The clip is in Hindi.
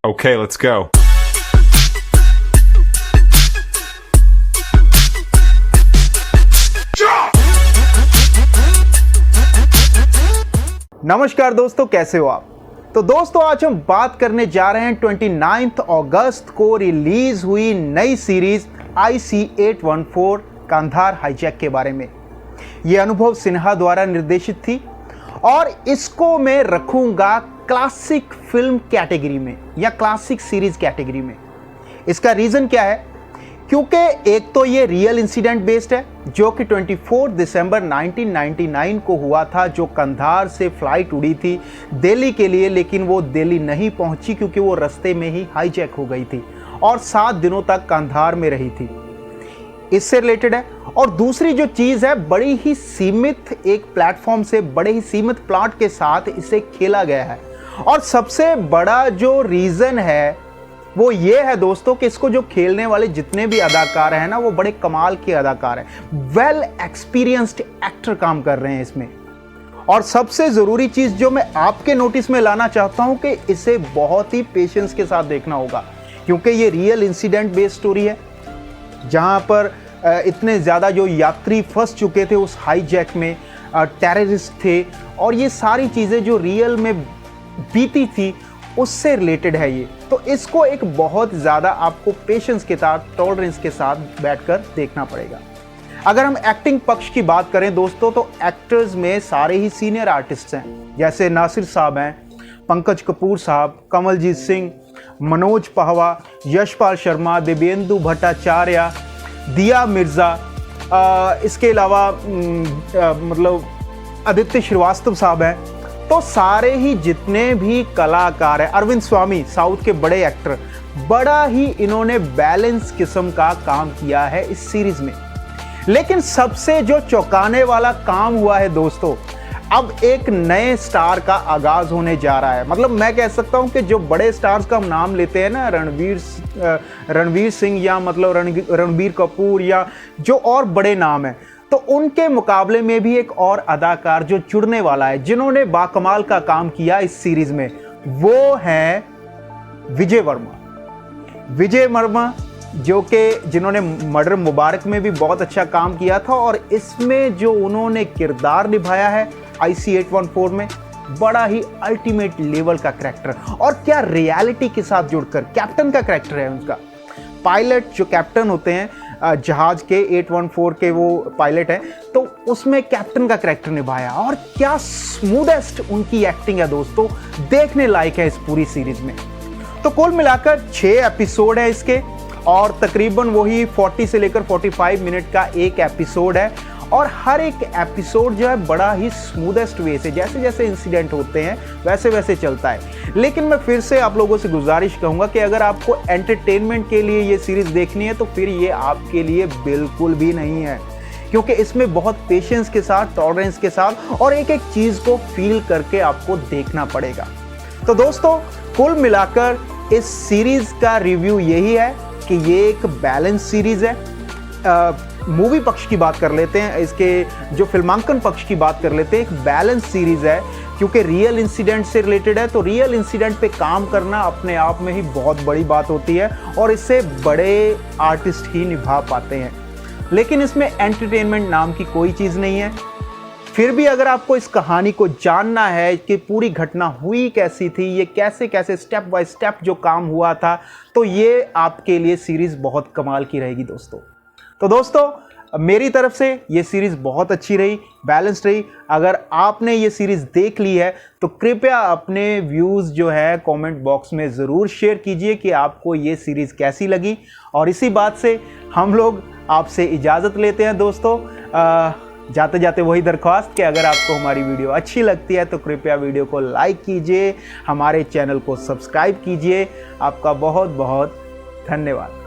Okay, let's go. नमस्कार दोस्तों, कैसे हो आप। तो दोस्तों आज हम बात करने जा रहे हैं 29 अगस्त को रिलीज हुई नई सीरीज IC814 कांधार हाईजैक के बारे में। यह अनुभव सिन्हा द्वारा निर्देशित थी और इसको मैं रखूंगा क्लासिक फिल्म कैटेगरी में या क्लासिक सीरीज कैटेगरी में। इसका रीजन क्या है? क्योंकि एक तो ये रियल इंसिडेंट बेस्ड है जो कि 24 दिसंबर 1999 को हुआ था, जो कंधार से फ्लाइट उड़ी थी दिल्ली के लिए, लेकिन वो दिल्ली नहीं पहुंची क्योंकि वो रास्ते में ही हाईजैक हो गई थी और 7 दिनों तक कंधार में रही थी। इससे रिलेटेड है। और दूसरी जो चीज़ है, बड़ी ही सीमित एक प्लेटफॉर्म से बड़े ही सीमित प्लॉट के साथ इसे खेला गया है। और सबसे बड़ा जो रीज़न है वो ये है दोस्तों कि इसको जो खेलने वाले जितने भी अदाकार हैं ना, वो बड़े कमाल के अदाकार हैं, वेल एक्सपीरियंस्ड एक्टर काम कर रहे हैं इसमें। और सबसे ज़रूरी चीज़ जो मैं आपके नोटिस में लाना चाहता हूं कि इसे बहुत ही पेशेंस के साथ देखना होगा, क्योंकि ये रियल इंसिडेंट बेस्ड स्टोरी है जहां पर इतने ज़्यादा जो यात्री फंस चुके थे उस हाईजैक में, टेररिस्ट थे, और ये सारी चीज़ें जो रियल में बीती थी उससे रिलेटेड है ये। तो इसको एक बहुत ज़्यादा आपको पेशेंस के साथ, टॉलरेंस के साथ बैठकर देखना पड़ेगा। अगर हम एक्टिंग पक्ष की बात करें दोस्तों, तो एक्टर्स में सारे ही सीनियर आर्टिस्ट हैं, जैसे नासिर साहब हैं, पंकज कपूर साहब, कमलजीत सिंह, मनोज पहवा, यशपाल शर्मा, दिव्येंदु भट्टाचार्य, दिया मिर्ज़ा, इसके अलावा मतलब आदित्य श्रीवास्तव साहब हैं। तो सारे ही जितने भी कलाकार हैं, अरविंद स्वामी साउथ के बड़े एक्टर, बड़ा ही इन्होंने बैलेंस किस्म का काम किया है इस सीरीज में। लेकिन सबसे जो चौंकाने वाला काम हुआ है दोस्तों, अब एक नए स्टार का आगाज होने जा रहा है। मतलब मैं कह सकता हूं कि जो बड़े स्टार्स का हम नाम लेते हैं ना, रणवीर सिंह या मतलब रणबीर कपूर या जो और बड़े नाम हैं, तो उनके मुकाबले में भी एक और अदाकार जो जुड़ने वाला है, जिन्होंने बाकमाल का काम किया इस सीरीज में, वो है विजय वर्मा, जो कि जिन्होंने मर्डर मुबारक में भी बहुत अच्छा काम किया था, और इसमें जो उन्होंने किरदार निभाया है IC814 में, बड़ा ही अल्टीमेट लेवल का करैक्टर, और क्या रियलिटी के साथ जुड़कर कैप्टन का करैक्टर है उनका। पायलट जो कैप्टन होते हैं जहाज के 814 के, वो पायलट है, तो उसमें कैप्टन का करैक्टर निभाया, और क्या स्मूदेस्ट उनकी एक्टिंग है दोस्तों, देखने लायक है इस पूरी सीरीज में। तो कुल मिलाकर 6 एपिसोड है इसके, और तकरीबन वही 40 से लेकर 45 मिनट का एक एपिसोड है, और हर एक एपिसोड जो है बड़ा ही स्मूदेस्ट वे से, जैसे जैसे इंसिडेंट होते हैं वैसे वैसे चलता है। लेकिन मैं फिर से आप लोगों से गुजारिश कहूँगा कि अगर आपको एंटरटेनमेंट के लिए ये सीरीज़ देखनी है तो फिर ये आपके लिए बिल्कुल भी नहीं है, क्योंकि इसमें बहुत पेशेंस के साथ, टॉलरेंस के साथ और एक एक चीज़ को फील करके आपको देखना पड़ेगा। तो दोस्तों कुल मिलाकर इस सीरीज़ का रिव्यू यही है कि ये एक बैलेंस सीरीज़ है। मूवी पक्ष की बात कर लेते हैं, इसके जो फिल्मांकन पक्ष की बात कर लेते हैं, एक बैलेंस सीरीज़ है, क्योंकि रियल इंसिडेंट से रिलेटेड है। तो रियल इंसिडेंट पे काम करना अपने आप में ही बहुत बड़ी बात होती है, और इससे बड़े आर्टिस्ट ही निभा पाते हैं। लेकिन इसमें एंटरटेनमेंट नाम की कोई चीज़ नहीं है। फिर भी अगर आपको इस कहानी को जानना है कि पूरी घटना हुई कैसी थी, ये कैसे कैसे स्टेप बाय स्टेप जो काम हुआ था, तो ये आपके लिए सीरीज़ बहुत कमाल की रहेगी दोस्तों। तो दोस्तों मेरी तरफ से ये सीरीज़ बहुत अच्छी रही, बैलेंस्ड रही। अगर आपने ये सीरीज़ देख ली है तो कृपया अपने व्यूज़ जो है कमेंट बॉक्स में ज़रूर शेयर कीजिए कि आपको ये सीरीज़ कैसी लगी। और इसी बात से हम लोग आपसे इजाज़त लेते हैं दोस्तों। जाते जाते वही दरख्वास्त कि अगर आपको हमारी वीडियो अच्छी लगती है तो कृपया वीडियो को लाइक कीजिए, हमारे चैनल को सब्सक्राइब कीजिए। आपका बहुत बहुत धन्यवाद।